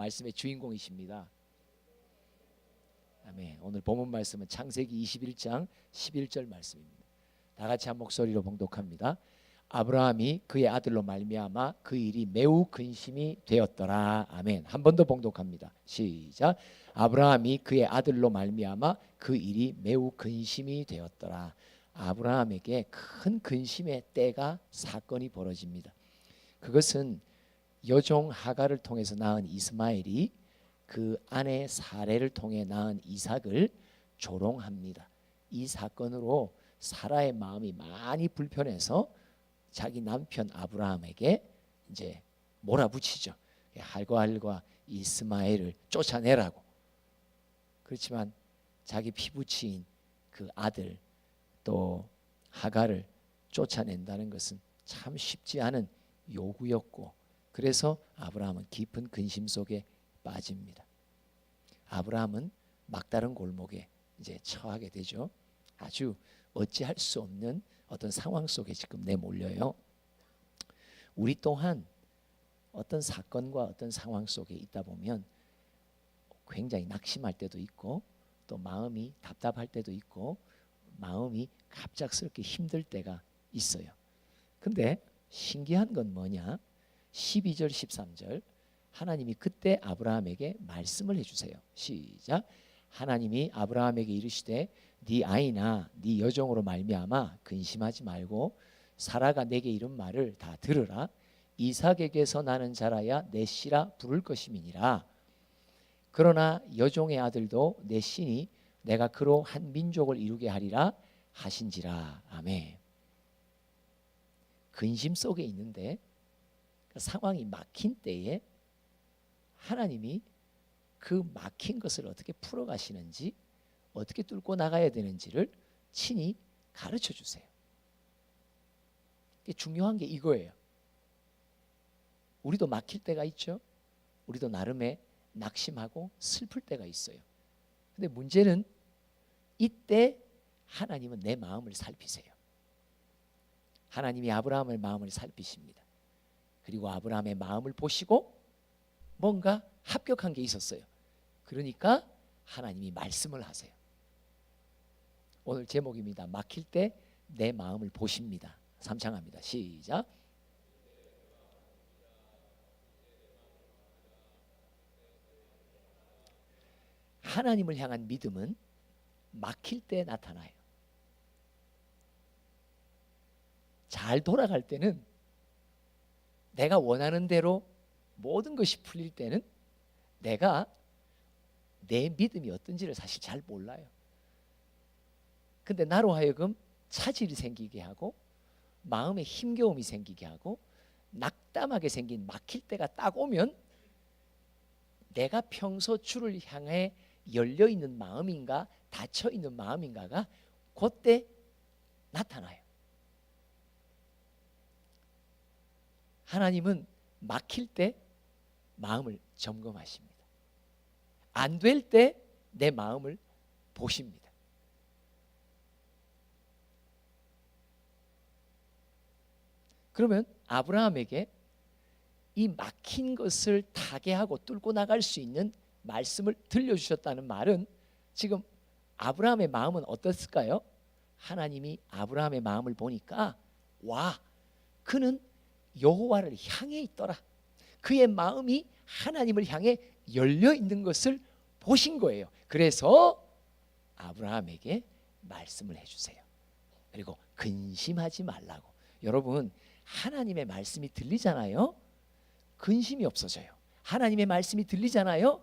말씀의 주인공이십니다. 아멘. 오늘 본문 말씀은 창세기 21장 11절 말씀입니다. 다 같이 한 목소리로 봉독합니다. 아브라함이 그의 아들로 말미암아 그 일이 매우 근심이 되었더라. 아멘. 한 번 더 봉독합니다. 시작. 아브라함이 그의 아들로 말미암아 그 일이 매우 근심이 되었더라. 아브라함에게 큰 근심의 때가 사건이 벌어집니다. 그것은 여종 하갈을 통해서 낳은 이스마엘이 그 아내 사레를 통해 낳은 이삭을 조롱합니다. 이 사건으로 사라의 마음이 많이 불편해서 자기 남편 아브라함에게 이제 몰아붙이죠. 할과 이스마엘을 쫓아내라고. 그렇지만 자기 피부치인 그 아들 또 하갈을 쫓아낸다는 것은 참 쉽지 않은 요구였고, 그래서 아브라함은 깊은 근심 속에 빠집니다. 아브라함은 막다른 골목에 이제 처하게 되죠. 아주 어찌할 수 없는 어떤 상황 속에 지금 내몰려요. 우리 또한 어떤 사건과 어떤 상황 속에 있다 보면 굉장히 낙심할 때도 있고, 또 마음이 답답할 때도 있고, 마음이 갑작스럽게 힘들 때가 있어요. 근데 신기한 건 뭐냐? 12절 13절 하나님이 그때 아브라함에게 말씀을 해주세요. 시작. 하나님이 아브라함에게 이르시되 네 아이나 네 여종으로 말미암아 근심하지 말고 사라가 내게 이른 말을 다 들으라. 이삭에게서 나는 자라야 내 씨라 부를 것임이니라. 그러나 여종의 아들도 내 씨니 내가 그로 한 민족을 이루게 하리라 하신지라. 아멘. 근심 속에 있는데 상황이 막힌 때에 하나님이 그 막힌 것을 어떻게 풀어가시는지, 어떻게 뚫고 나가야 되는지를 친히 가르쳐 주세요. 중요한 게 이거예요. 우리도 막힐 때가 있죠. 우리도 나름의 낙심하고 슬플 때가 있어요. 근데 문제는 이때 하나님은 내 마음을 살피세요. 하나님이 아브라함의 마음을 살피십니다. 그리고 아브라함의 마음을 보시고 뭔가 합격한 게 있었어요. 그러니까 하나님이 말씀을 하세요. 오늘 제목입니다. 막힐 때 내 마음을 보십니다. 삼창합니다. 시작. 하나님을 향한 믿음은 막힐 때 나타나요. 잘 돌아갈 때는, 내가 원하는 대로 모든 것이 풀릴 때는 내가 내 믿음이 어떤지를 사실 잘 몰라요. 근데 나로 하여금 차질이 생기게 하고 마음에 힘겨움이 생기게 하고 낙담하게 생긴 막힐 때가 딱 오면 내가 평소 주를 향해 열려있는 마음인가 닫혀있는 마음인가가 그때 나타나요. 하나님은 막힐 때 마음을 점검하십니다. 안 될 때 내 마음을 보십니다. 그러면 아브라함에게 이 막힌 것을 타개하고 뚫고 나갈 수 있는 말씀을 들려주셨다는 말은 지금 아브라함의 마음은 어떻을까요? 하나님이 아브라함의 마음을 보니까 와, 그는 여호와를 향해 있더라. 그의 마음이 하나님을 향해 열려 있는 것을 보신 거예요. 그래서 아브라함에게 말씀을 해주세요. 그리고 근심하지 말라고. 여러분, 하나님의 말씀이 들리잖아요. 근심이 없어져요. 하나님의 말씀이 들리잖아요.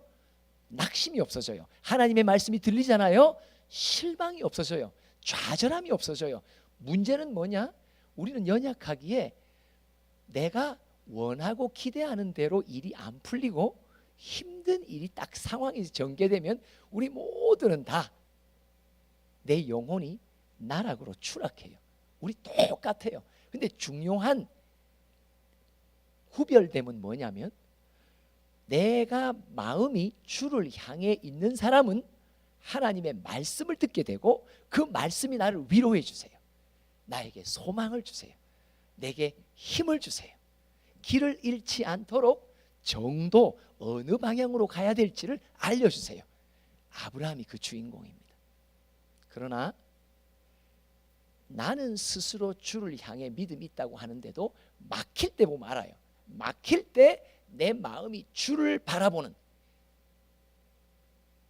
낙심이 없어져요. 하나님의 말씀이 들리잖아요. 실망이 없어져요. 좌절함이 없어져요. 문제는 뭐냐? 우리는 연약하기에 내가 원하고 기대하는 대로 일이 안 풀리고 힘든 일이 딱 상황이 전개되면 우리 모두는 다 내 영혼이 나락으로 추락해요. 우리 똑같아요. 근데 중요한 구별됨은 뭐냐면, 내가 마음이 주를 향해 있는 사람은 하나님의 말씀을 듣게 되고 그 말씀이 나를 위로해 주세요. 나에게 소망을 주세요. 내게 힘을 주세요. 길을 잃지 않도록 정도 어느 방향으로 가야 될지를 알려주세요. 아브라함이 그 주인공입니다. 그러나 나는 스스로 주를 향해 믿음이 있다고 하는데도 막힐 때 보면 알아요. 막힐 때 내 마음이 주를 바라보는,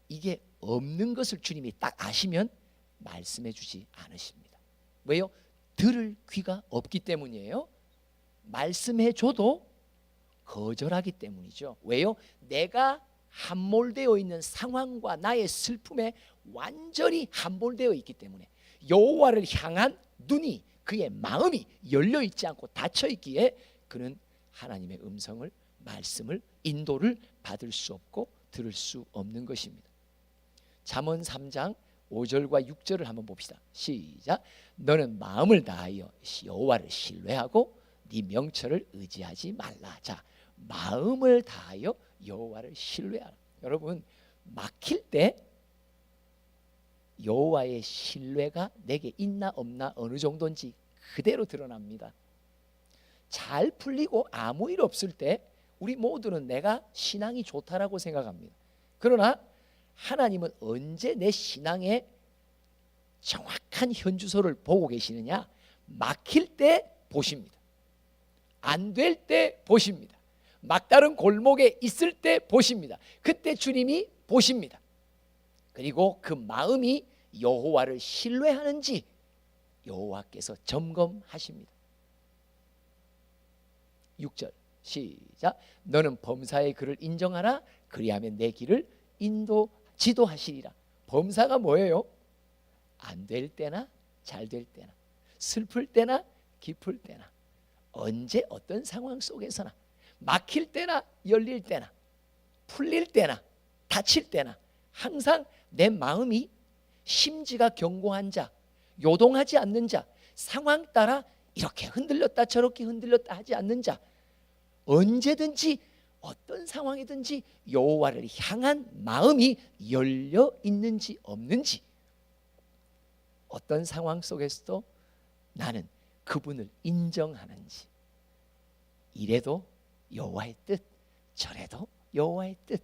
이게 없는 것을 주님이 딱 아시면 말씀해 주지 않으십니다. 왜요? 들을 귀가 없기 때문이에요. 말씀해 줘도 거절하기 때문이죠. 왜요? 내가 함몰되어 있는 상황과 나의 슬픔에 완전히 함몰되어 있기 때문에, 여호와를 향한 눈이, 그의 마음이 열려 있지 않고 닫혀 있기에 그는 하나님의 음성을, 말씀을, 인도를 받을 수 없고 들을 수 없는 것입니다. 잠언 3장 5절과 6절을 한번 봅시다. 시작. 너는 마음을 다하여 여호와를 신뢰하고 네 명철을 의지하지 말라. 자, 마음을 다하여 여호와를 신뢰하라. 여러분, 막힐 때 여호와의 신뢰가 내게 있나 없나 어느 정도인지 그대로 드러납니다. 잘 풀리고 아무 일 없을 때 우리 모두는 내가 신앙이 좋다라고 생각합니다. 그러나 하나님은 언제 내 신앙의 정확한 현주소를 보고 계시느냐? 막힐 때 보십니다. 안 될 때 보십니다. 막다른 골목에 있을 때 보십니다. 그때 주님이 보십니다. 그리고 그 마음이 여호와를 신뢰하는지 여호와께서 점검하십니다. 6절 시작. 너는 범사의 그를 인정하라. 그리하면 내 길을 지도하시리라. 범사가 뭐예요? 안 될 때나 잘 될 때나, 슬플 때나 기쁠 때나, 언제 어떤 상황 속에서나, 막힐 때나 열릴 때나, 풀릴 때나 다칠 때나 항상 내 마음이 심지가 견고한 자, 요동하지 않는 자, 상황 따라 이렇게 흔들렸다 저렇게 흔들렸다 하지 않는 자, 언제든지 어떤 상황이든지 여호와를 향한 마음이 열려 있는지 없는지, 어떤 상황 속에서도 나는 그분을 인정하는지, 이래도 여호와의 뜻, 저래도 여호와의 뜻,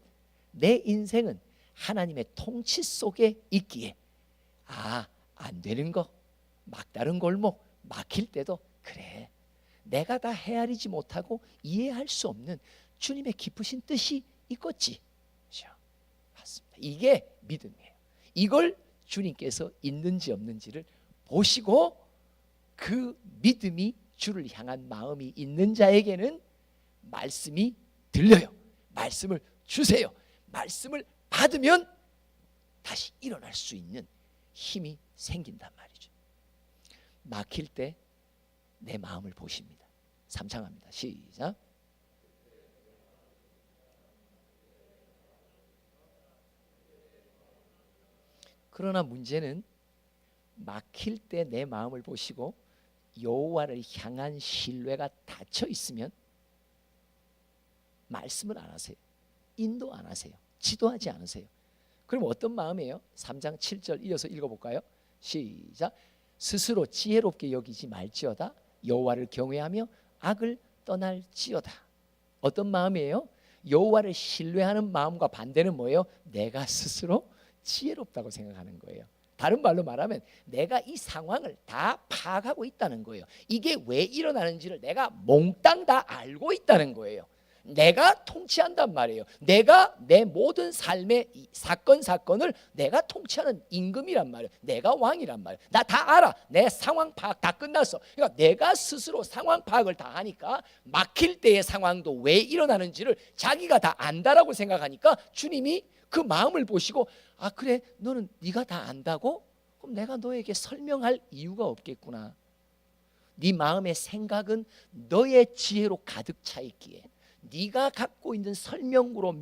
내 인생은 하나님의 통치 속에 있기에 안 되는 거, 막다른 골목, 막힐 때도 그래, 내가 다 헤아리지 못하고 이해할 수 없는 주님의 깊으신 뜻이 있겠지. 그렇죠? 맞습니다. 이게 믿음이에요. 이걸 주님께서 있는지 없는지를 보시고 그 믿음이 주를 향한 마음이 있는 자에게는 말씀이 들려요. 말씀을 주세요. 말씀을 받으면 다시 일어날 수 있는 힘이 생긴단 말이죠. 막힐 때 내 마음을 보십니다. 삼창합니다. 시작. 그러나 문제는 막힐 때 내 마음을 보시고 여호와를 향한 신뢰가 닫혀 있으면 말씀을 안 하세요. 인도 안 하세요. 지도하지 않으세요. 그럼 어떤 마음이에요? 3장 7절 이어서 읽어볼까요? 시작. 스스로 지혜롭게 여기지 말지어다. 여호와를 경외하며 악을 떠날지어다. 어떤 마음이에요? 여호와를 신뢰하는 마음과 반대는 뭐예요? 내가 스스로 지혜롭다고 생각하는 거예요. 다른 말로 말하면 내가 이 상황을 다 파악하고 있다는 거예요. 이게 왜 일어나는지를 내가 몽땅 다 알고 있다는 거예요. 내가 통치한단 말이에요. 내가 내 모든 삶의 사건을 내가 통치하는 임금이란 말이에요. 내가 왕이란 말이에요. 나 다 알아. 내 상황 파악 다 끝났어. 그러니까 내가 스스로 상황 파악을 다 하니까 막힐 때의 상황도 왜 일어나는지를 자기가 다 안다라고 생각하니까 주님이 그 마음을 보시고 그래, 너는 네가 다 안다고? 그럼 내가 너에게 설명할 이유가 없겠구나. 네 마음의 생각은 너의 지혜로 가득 차 있기에, 네가 갖고 있는 설명으로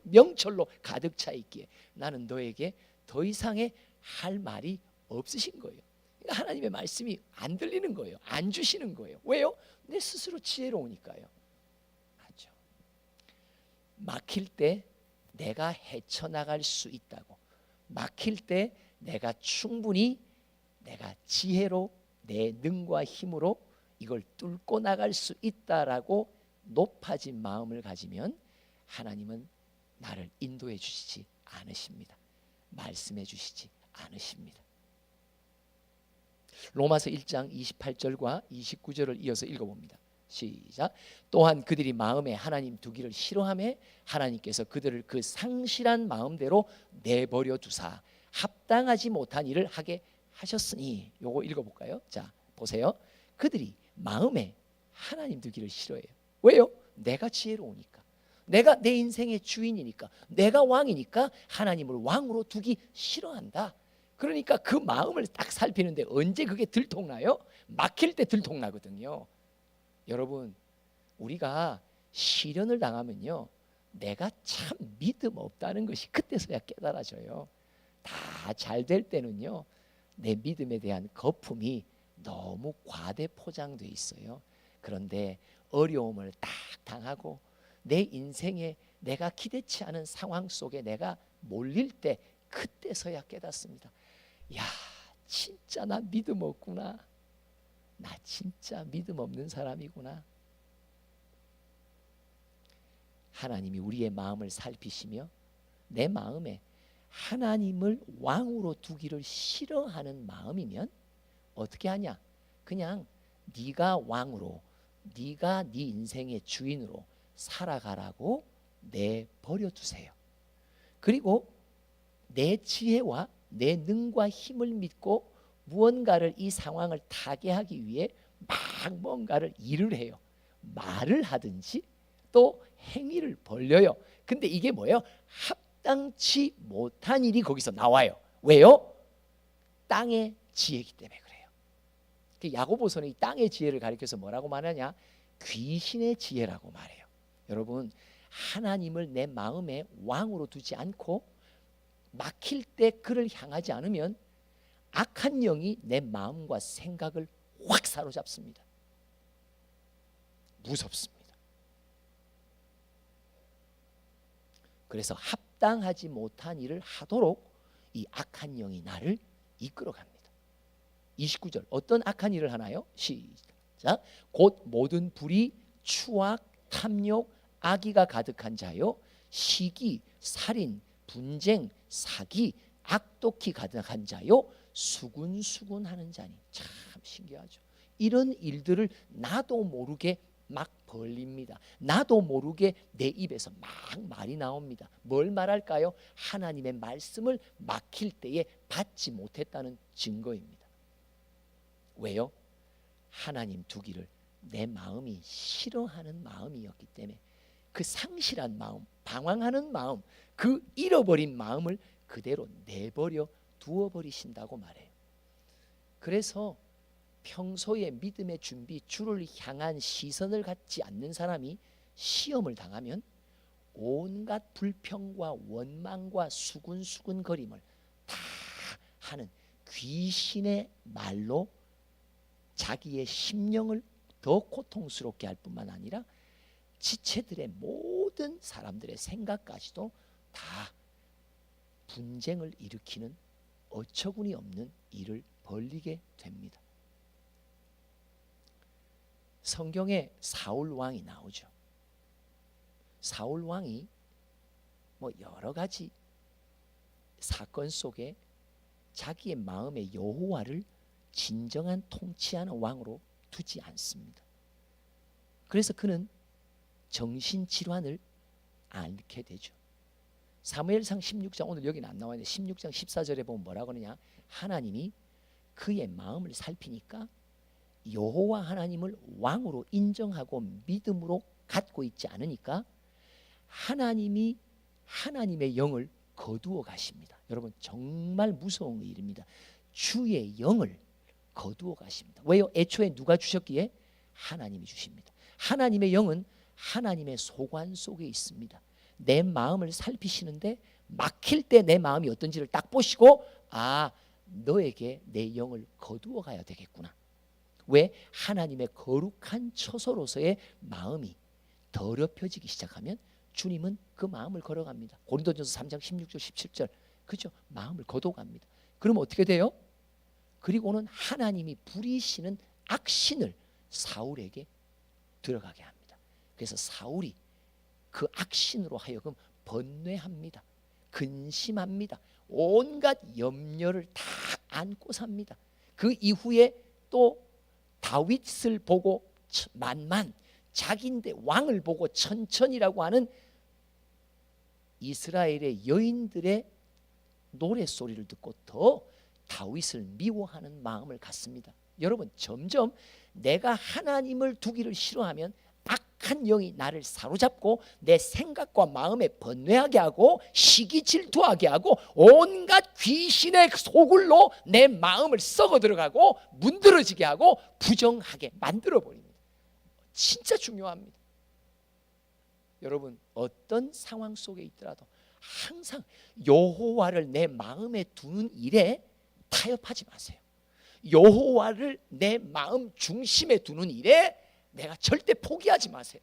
명철로 가득 차 있기에 나는 너에게 더 이상의 할 말이 없으신 거예요. 그러니까 하나님의 말씀이 안 들리는 거예요. 안 주시는 거예요. 왜요? 내 스스로 지혜로우니까요. 맞죠? 막힐 때 내가 헤쳐나갈 수 있다고, 막힐 때 내가 충분히 내가 지혜로 내 능과 힘으로 이걸 뚫고 나갈 수 있다라고 높아진 마음을 가지면 하나님은 나를 인도해 주시지 않으십니다. 말씀해 주시지 않으십니다. 로마서 1장 28절과 29절을 이어서 읽어봅니다. 시작. 또한 그들이 마음에 하나님 두기를 싫어하며 하나님께서 그들을 그 상실한 마음대로 내버려 두사 합당하지 못한 일을 하게 하셨으니. 요거 읽어볼까요? 자, 보세요. 그들이 마음에 하나님 두기를 싫어해요. 왜요? 내가 지혜로우니까, 내가 내 인생의 주인이니까, 내가 왕이니까 하나님을 왕으로 두기 싫어한다. 그러니까 그 마음을 딱 살피는데 언제 그게 들통나요? 막힐 때 들통나거든요. 여러분, 우리가 시련을 당하면요, 내가 참 믿음 없다는 것이 그때서야 깨달아져요. 다 잘 될 때는요, 내 믿음에 대한 거품이 너무 과대 포장돼 있어요. 그런데 어려움을 딱 당하고 내 인생에 내가 기대치 않은 상황 속에 내가 몰릴 때, 그때서야 깨닫습니다. 야, 진짜 나 믿음 없구나. 나 진짜 믿음 없는 사람이구나. 하나님이 우리의 마음을 살피시며 내 마음에 하나님을 왕으로 두기를 싫어하는 마음이면 어떻게 하냐? 그냥 네가 왕으로, 네가 네 인생의 주인으로 살아가라고 내버려 두세요. 그리고 내 지혜와 내 능과 힘을 믿고 무언가를, 이 상황을 타개하기 위해 막 뭔가를 일을 해요. 말을 하든지 또 행위를 벌려요. 근데 이게 뭐예요? 합당치 못한 일이 거기서 나와요. 왜요? 땅의 지혜이기 때문에 그래요. 야고보서는 이 땅의 지혜를 가리켜서 뭐라고 말하냐? 귀신의 지혜라고 말해요. 여러분, 하나님을 내 마음에 왕으로 두지 않고 막힐 때 그를 향하지 않으면 악한 영이 내 마음과 생각을 확 사로잡습니다. 무섭습니다. 그래서 합당하지 못한 일을 하도록 이 악한 영이 나를 이끌어갑니다. 29절, 어떤 악한 일을 하나요? 시작. 곧 모든 불의, 추악, 탐욕, 악의가 가득한 자요, 시기, 살인, 분쟁, 사기, 악독히 가득한 자요, 수군수군하는 자니. 참 신기하죠. 이런 일들을 나도 모르게 막 벌립니다. 나도 모르게 내 입에서 막 말이 나옵니다. 뭘 말할까요? 하나님의 말씀을 막힐 때에 받지 못했다는 증거입니다. 왜요? 하나님 두기를 내 마음이 싫어하는 마음이었기 때문에 그 상실한 마음, 방황하는 마음, 그 잃어버린 마음을 그대로 내버려 두어버리신다고 말해요. 그래서 평소에 믿음의 준비, 주를 향한 시선을 갖지 않는 사람이 시험을 당하면 온갖 불평과 원망과 수군수군거림을 다 하는 귀신의 말로 자기의 심령을 더 고통스럽게 할 뿐만 아니라 지체들의 모든 사람들의 생각까지도 다 분쟁을 일으키는 어처구니 없는 일을 벌리게 됩니다. 성경에 사울 왕이 나오죠. 사울 왕이 뭐 여러 가지 사건 속에 자기의 마음에 여호와를 진정한 통치하는 왕으로 두지 않습니다. 그래서 그는 정신질환을 앓게 되죠. 사무엘상 16장, 오늘 여기는 안 나와 있는데 16장 14절에 보면 뭐라고 하느냐? 하나님이 그의 마음을 살피니까 여호와 하나님을 왕으로 인정하고 믿음으로 갖고 있지 않으니까 하나님이 하나님의 영을 거두어 가십니다. 여러분, 정말 무서운 일입니다. 주의 영을 거두어 가십니다. 왜요? 애초에 누가 주셨기에? 하나님이 주십니다. 하나님의 영은 하나님의 소관 속에 있습니다. 내 마음을 살피시는데 막힐 때 내 마음이 어떤지를 딱 보시고, 아, 너에게 내 영을 거두어 가야 되겠구나. 왜? 하나님의 거룩한 처소로서의 마음이 더럽혀지기 시작하면 주님은 그 마음을 걸어갑니다. 고린도전서 3장 16절 17절, 그죠? 마음을 거둬갑니다. 그럼 어떻게 돼요? 그리고는 하나님이 부리시는 악신을 사울에게 들어가게 합니다. 그래서 사울이 그 악신으로 하여금 번뇌합니다. 근심합니다. 온갖 염려를 다 안고 삽니다. 그 이후에 또 다윗을 보고 만만, 자기인데 왕을 보고 천천이라고 하는 이스라엘의 여인들의 노랫소리를 듣고 더 다윗을 미워하는 마음을 갖습니다. 여러분, 점점 내가 하나님을 두기를 싫어하면 악한 영이 나를 사로잡고 내 생각과 마음에 번뇌하게 하고 시기 질투하게 하고 온갖 귀신의 소굴로 내 마음을 썩어 들어가고 문드러지게 하고 부정하게 만들어 버립니다. 진짜 중요합니다. 여러분, 어떤 상황 속에 있더라도 항상 여호와를 내 마음에 두는 일에 타협하지 마세요. 여호와를 내 마음 중심에 두는 일에 내가 절대 포기하지 마세요.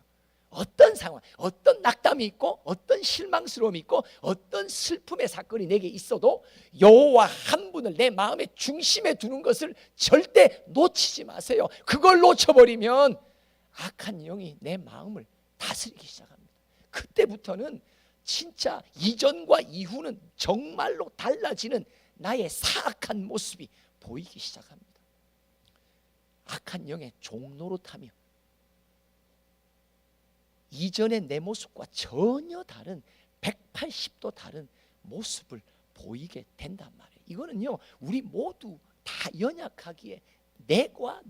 어떤 상황, 어떤 낙담이 있고 어떤 실망스러움이 있고 어떤 슬픔의 사건이 내게 있어도 여호와 한 분을 내 마음의 중심에 두는 것을 절대 놓치지 마세요. 그걸 놓쳐버리면 악한 영이 내 마음을 다스리기 시작합니다. 그때부터는 진짜 이전과 이후는 정말로 달라지는 나의 사악한 모습이 보이기 시작합니다. 악한 영의 종노릇하며 이전의 내 모습과 전혀 다른 180도 다른 모습을 보이게 된단 말이에요. 이거는요, 우리 모두 다 연약하기에 내가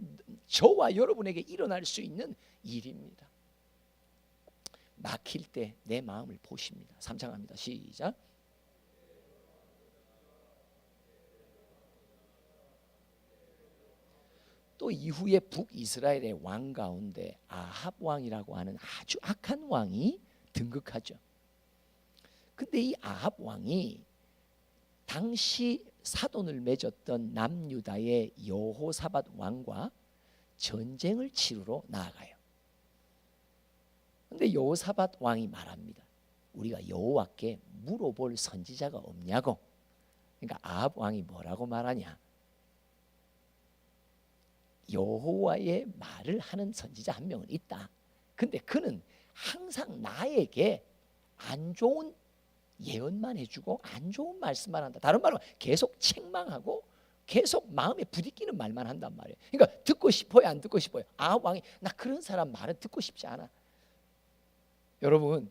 저와 여러분에게 일어날 수 있는 일입니다. 막힐 때 내 마음을 보십니다. 3장 합니다. 시작. 또 이후에 북이스라엘의 왕 가운데 아합 왕이라고 하는 아주 악한 왕이 등극하죠. 근데 이 아합 왕이 당시 사돈을 맺었던 남유다의 여호사밧 왕과 전쟁을 치르러 나아가요. 근데 여호사밧 왕이 말합니다. 우리가 여호와께 물어볼 선지자가 없냐고. 그러니까 아합 왕이 뭐라고 말하냐? 여호와의 말을 하는 선지자 한 명은 있다. 근데 그는 항상 나에게 안 좋은 예언만 해주고 안 좋은 말씀만 한다. 다른 말로 계속 책망하고 계속 마음에 부딪히는 말만 한단 말이에요. 그러니까 듣고 싶어요, 안 듣고 싶어요? 아합 왕이 나 그런 사람 말은 듣고 싶지 않아. 여러분,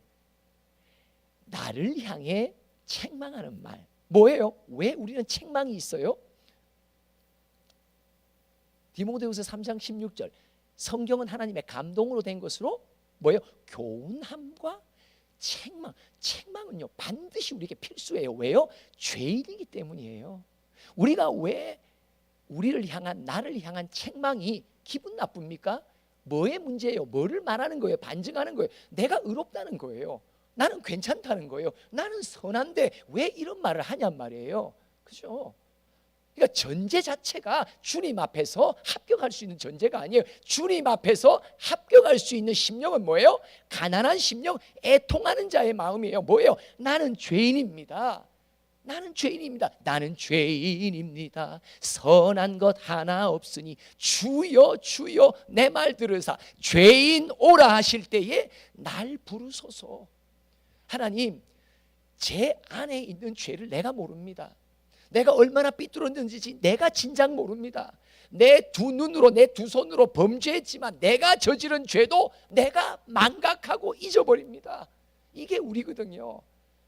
나를 향해 책망하는 말 뭐예요? 왜 우리는 책망이 있어요? 디모데후서 3장 16절, 성경은 하나님의 감동으로 된 것으로 뭐예요? 교훈함과 책망. 책망은요 반드시 우리에게 필수예요. 왜요? 죄인이기 때문이에요. 우리가 왜 우리를 향한, 나를 향한 책망이 기분 나쁩니까? 뭐의 문제예요? 뭐를 말하는 거예요? 반증하는 거예요? 내가 의롭다는 거예요. 나는 괜찮다는 거예요. 나는 선한데 왜 이런 말을 하냔 말이에요. 그죠? 그러니까 전제 자체가 주님 앞에서 합격할 수 있는 전제가 아니에요. 주님 앞에서 합격할 수 있는 심령은 뭐예요? 가난한 심령, 애통하는 자의 마음이에요. 뭐예요? 나는 죄인입니다. 나는 죄인입니다. 나는 죄인입니다. 선한 것 하나 없으니 주여 주여 내 말 들으사 죄인 오라 하실 때에 날 부르소서. 하나님, 제 안에 있는 죄를 내가 모릅니다. 내가 얼마나 삐뚤었는지 내가 진작 모릅니다. 내 두 눈으로 내 두 손으로 범죄했지만 내가 저지른 죄도 내가 망각하고 잊어버립니다. 이게 우리거든요.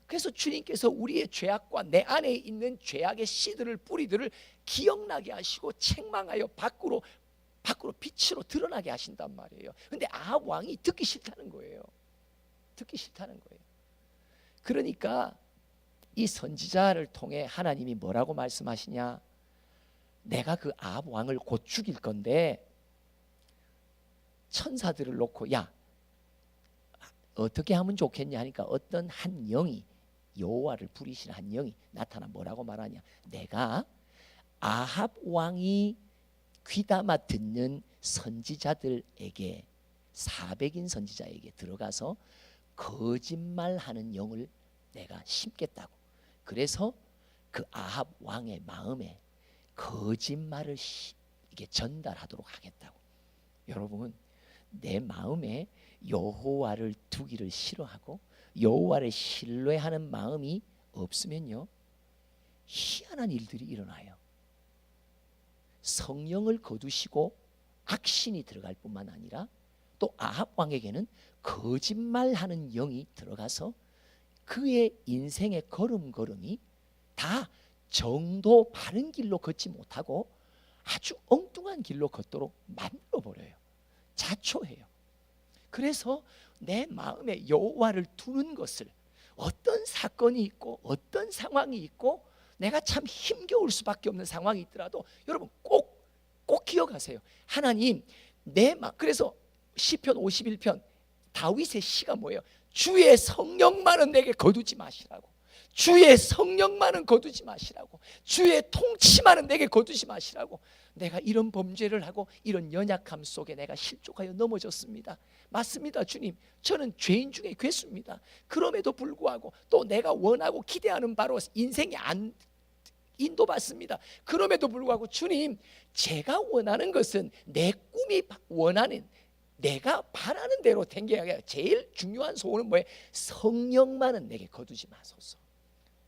그래서 주님께서 우리의 죄악과 내 안에 있는 죄악의 씨들을, 뿌리들을 기억나게 하시고 책망하여 밖으로 빛으로 드러나게 하신단 말이에요. 근데 아합 왕이 듣기 싫다는 거예요. 듣기 싫다는 거예요. 그러니까 이 선지자를 통해 하나님이 뭐라고 말씀하시냐? 내가 그 아합 왕을 곧 죽일 건데 천사들을 놓고 야, 어떻게 하면 좋겠냐 하니까 어떤 한 영이, 여호와를 부리시는 한 영이 나타나 뭐라고 말하냐? 내가 아합 왕이 귀담아 듣는 선지자들에게, 400인 선지자에게 들어가서 거짓말하는 영을 내가 심겠다고. 그래서 그 아합 왕의 마음에 거짓말을 이게 전달하도록 하겠다고. 여러분, 내 마음에 여호와를 두기를 싫어하고 여호와를 신뢰하는 마음이 없으면요, 희한한 일들이 일어나요. 성령을 거두시고 악신이 들어갈 뿐만 아니라 또 아합 왕에게는 거짓말하는 영이 들어가서 그의 인생의 걸음걸음이 다 정도 바른 길로 걷지 못하고 아주 엉뚱한 길로 걷도록 만들어버려요. 자초해요. 그래서 내 마음에 여호와를 두는 것을, 어떤 사건이 있고 어떤 상황이 있고 내가 참 힘겨울 수밖에 없는 상황이 있더라도 여러분 꼭 기억하세요. 하나님 내 마음. 그래서 시편 51편 다윗의 시가 뭐예요? 주의 성령만은 내게 거두지 마시라고. 주의 성령만은 거두지 마시라고. 주의 통치만은 내게 거두지 마시라고. 내가 이런 범죄를 하고 이런 연약함 속에 내가 실족하여 넘어졌습니다. 맞습니다, 주님. 저는 죄인 중에 괴수입니다. 그럼에도 불구하고 또 내가 원하고 기대하는 바로 인생이 안 인도받습니다. 그럼에도 불구하고 주님, 제가 원하는 것은 내 꿈이 원하는, 내가 바라는 대로 된 게 아니라 제일 중요한 소원은 뭐예요? 성령만은 내게 거두지 마소서.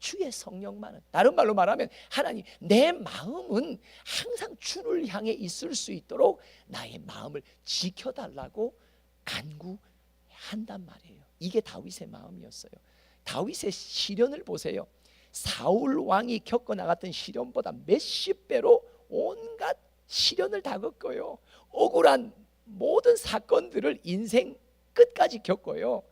주의 성령만은. 다른 말로 말하면 하나님, 내 마음은 항상 주를 향해 있을 수 있도록 나의 마음을 지켜달라고 간구한단 말이에요. 이게 다윗의 마음이었어요. 다윗의 시련을 보세요. 사울 왕이 겪어나갔던 시련보다 몇십 배로 온갖 시련을 다 겪어요. 억울한 모든 사건들을 인생 끝까지 겪어요.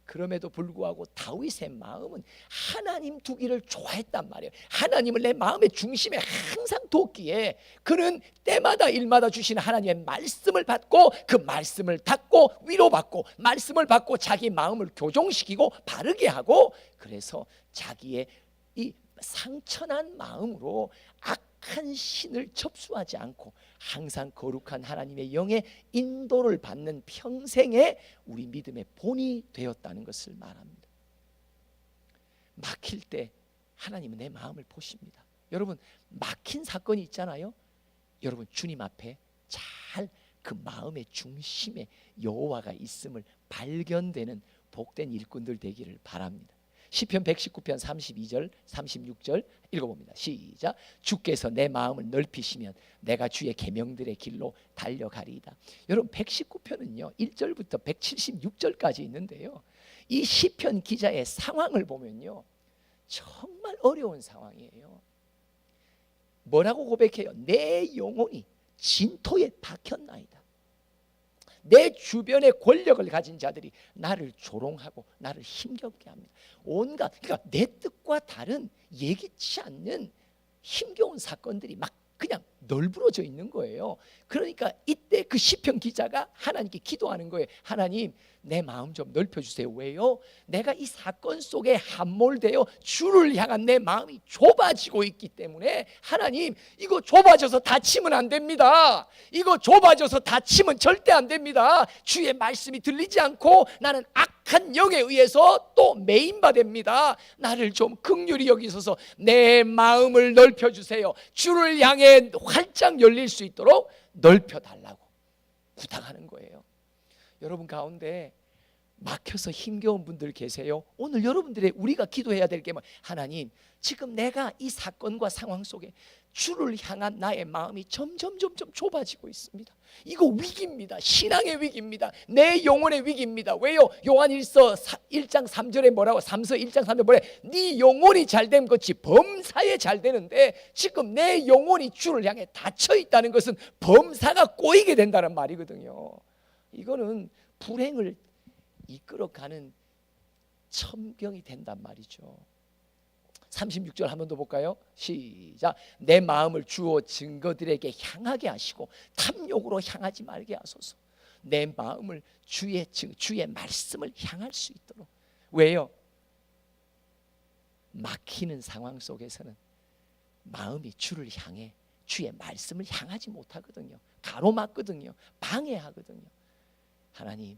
그럼에도 불구하고 다윗의 마음은 하나님 두기를 좋아했단 말이에요. 하나님을 내 마음의 중심에 항상 뒀기에 그는 때마다 일마다 주시는 하나님의 말씀을 받고 그 말씀을 닫고 위로받고 말씀을 받고 자기 마음을 교정시키고 바르게 하고, 그래서 자기의 이 상처난 마음으로 악한 신을 접수하지 않고 항상 거룩한 하나님의 영의 인도를 받는 평생의 우리 믿음의 본이 되었다는 것을 말합니다. 막힐 때 하나님은 내 마음을 보십니다. 여러분, 막힌 사건이 있잖아요. 여러분, 주님 앞에 잘 그 마음의 중심에 여호와가 있음을 발견되는 복된 일꾼들 되기를 바랍니다. 시편 119편 32절 36절 읽어봅니다. 시작. 주께서 내 마음을 넓히시면 내가 주의 계명들의 길로 달려가리이다. 여러분, 119편은요 1절부터 176절까지 있는데요, 이 시편 기자의 상황을 보면요 정말 어려운 상황이에요. 뭐라고 고백해요? 내 영혼이 진토에 박혔나이다. 내 주변에 권력을 가진 자들이 나를 조롱하고 나를 힘겹게 합니다. 온갖, 그러니까 내 뜻과 다른 예기치 않는 힘겨운 사건들이 막 그냥 널브러져 있는 거예요. 그러니까 이때 그 시편 기자가 하나님께 기도하는 거예요. 하나님, 내 마음 좀 넓혀주세요. 왜요? 내가 이 사건 속에 함몰되어 주를 향한 내 마음이 좁아지고 있기 때문에 하나님, 이거 좁아져서 다치면 안 됩니다. 이거 좁아져서 다치면 절대 안 됩니다. 주의 말씀이 들리지 않고 나는 악한 영에 의해서 또 매인받습니다. 나를 좀 긍휼히 여기소서. 내 마음을 넓혀주세요. 주를 향해 활짝 열릴 수 있도록 넓혀달라고 부탁하는 거예요. 여러분 가운데 막혀서 힘겨운 분들 계세요. 오늘 여러분들의 우리가 기도해야 될 게 뭐, 하나님, 지금 내가 이 사건과 상황 속에 주를 향한 나의 마음이 점점 좁아지고 있습니다. 이거 위기입니다. 신앙의 위기입니다. 내 영혼의 위기입니다. 왜요? 요한일서 1장 3절에 뭐라고? 3서 1장 3절에 뭐래? 네 영혼이 잘됨 같이 범사에 잘 되는데 지금 내 영혼이 주를 향해 닫혀 있다는 것은 범사가 꼬이게 된다는 말이거든요. 이거는 불행을 이끌어가는 천병이 된단 말이죠. 36절 한 번 더 볼까요? 시작. 내 마음을 주어 증거들에게 향하게 하시고 탐욕으로 향하지 말게 하소서. 내 마음을 주의 말씀을 향할 수 있도록. 왜요? 막히는 상황 속에서는 마음이 주를 향해 주의 말씀을 향하지 못하거든요. 가로막거든요. 방해하거든요. 하나님,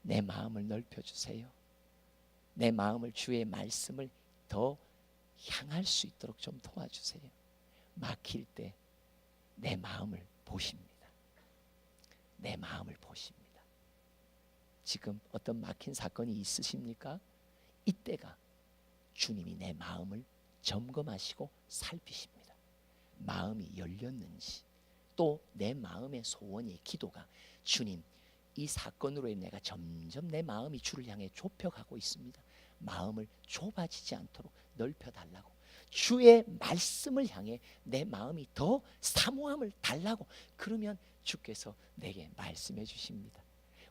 내 마음을 넓혀주세요. 내 마음을 주의 말씀을 더 향할 수 있도록 좀 도와주세요. 막힐 때 내 마음을 보십니다. 내 마음을 보십니다. 지금 어떤 막힌 사건이 있으십니까? 이때가 주님이 내 마음을 점검하시고 살피십니다. 마음이 열렸는지, 또 내 마음의 소원이, 기도가 주님, 이 사건으로 인해 내가 점점 내 마음이 주를 향해 좁혀가고 있습니다. 마음을 좁아지지 않도록 넓혀달라고, 주의 말씀을 향해 내 마음이 더 사모함을 달라고, 그러면 주께서 내게 말씀해 주십니다.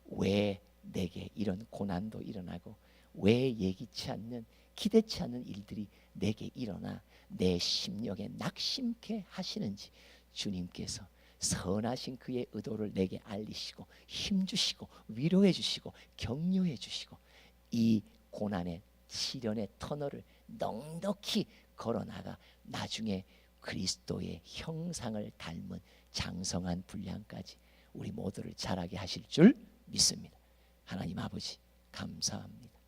왜 내게 이런 고난도 일어나고, 왜 예기치 않는, 기대치 않는 일들이 내게 일어나 내 심령에 낙심케 하시는지 주님께서 선하신 그의 의도를 내게 알리시고 힘주시고 위로해 주시고 격려해 주시고, 이 고난의 시련의 터널을 넉넉히 걸어나가 나중에 그리스도의 형상을 닮은 장성한 분량까지 우리 모두를 자라게 하실 줄 믿습니다. 하나님 아버지 감사합니다.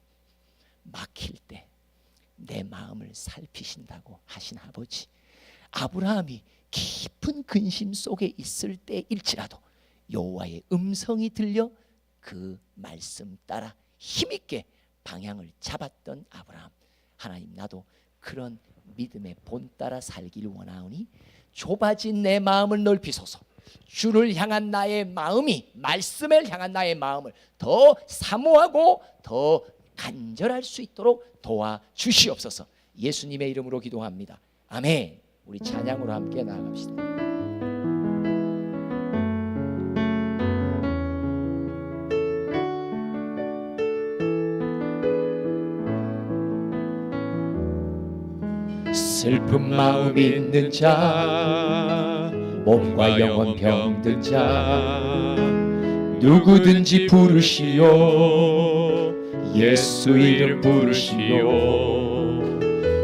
막힐 때 내 마음을 살피신다고 하신 아버지, 아브라함이 깊은 근심 속에 있을 때일지라도 여호와의 음성이 들려 그 말씀 따라 힘있게 방향을 잡았던 아브라함, 하나님 나도 그런 믿음의 본 따라 살기를 원하오니 좁아진 내 마음을 넓히소서. 주를 향한 나의 마음이, 말씀을 향한 나의 마음을 더 사모하고 더 간절할 수 있도록 도와주시옵소서. 예수님의 이름으로 기도합니다. 아멘. 우리 찬양으로 함께 나아갑시다. 슬픈 마음 있는 자, 몸과 영혼 병든 자, 누구든지 부르시오. 예수 이름 부르시오.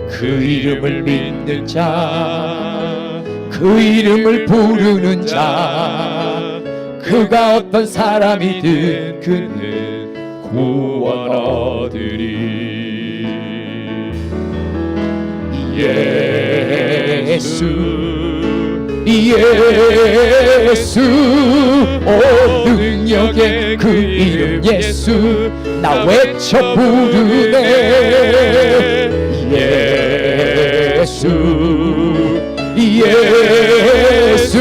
그 이름을 믿는 자, 그 이름을 부르는 자, 그가 어떤 사람이든 그는 구원 얻으리. 예수 예수, 오 능력의 그 이름 예수, 나 외쳐 부르네. 예수 예수,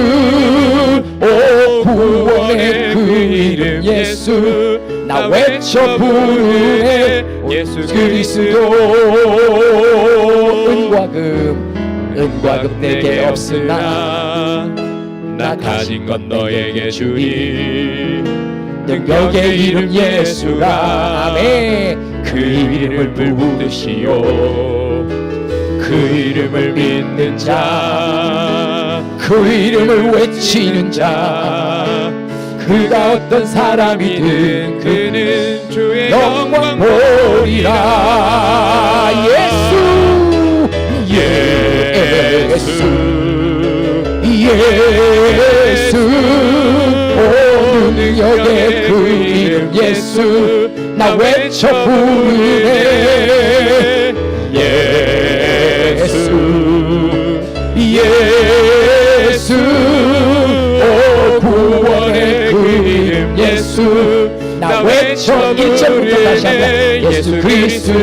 오 구원의 그 이름 예수, 나 외쳐 부르네. 예수 그리스도. 은과 금 내게 없으나 나 가진 건 너에게 주리. 능력의 이름 예수라. 아멘. 그 이름을 부르시오. 그 이름을 믿는 자, 그 이름을 외치는 자, 그가 어떤 사람이든 그는 주의 영광 보리라. 예수 예수, 오 능력의 그 이름 예수, 나 외쳐 부르네. 예수 예수, 오 구원의 그 이름 예수, 나 외쳐. 1절부터 다시 한번. 예수 그리스도.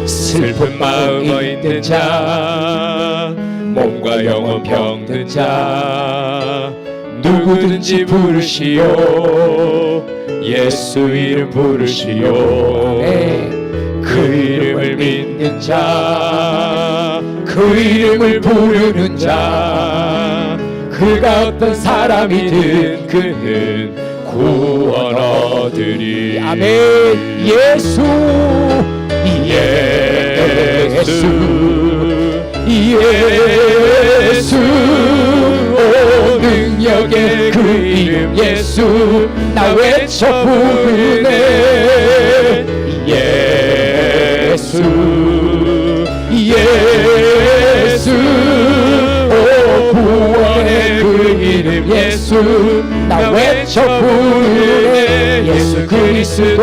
슬픈 마음 있는 자, 몸과 영혼 병든 자, 누구든지 부르시오. 예수 이름 부르시오. 그 이름을 믿는 자, 그 이름을 부르는 자, 그가 어떤 사람이든 그는 구원 얻으리. 아멘. 예수 예수 예수, 오 능력의 그 이름 예수, 나 외쳐 부르네. 예수 예수, 오 구원의 그 이름 예수, 나 외쳐 부르네. 예수 그리스도.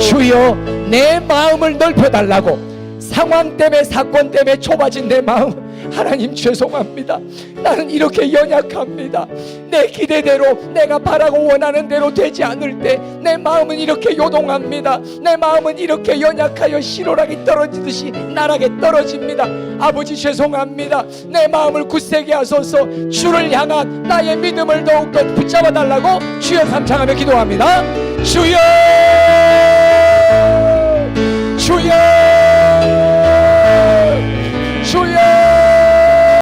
주여 내 마음을 넓혀달라고, 상황 때문에 사건 때문에 좁아진 내 마음 하나님 죄송합니다. 나는 이렇게 연약합니다. 내 기대대로, 내가 바라고 원하는 대로 되지 않을 때 내 마음은 이렇게 요동합니다. 내 마음은 이렇게 연약하여 실오락이 떨어지듯이 나락에 떨어집니다. 아버지 죄송합니다. 내 마음을 굳세게 하소서. 주를 향한 나의 믿음을 더욱더 붙잡아 달라고 주여 삼창하며 기도합니다. 주여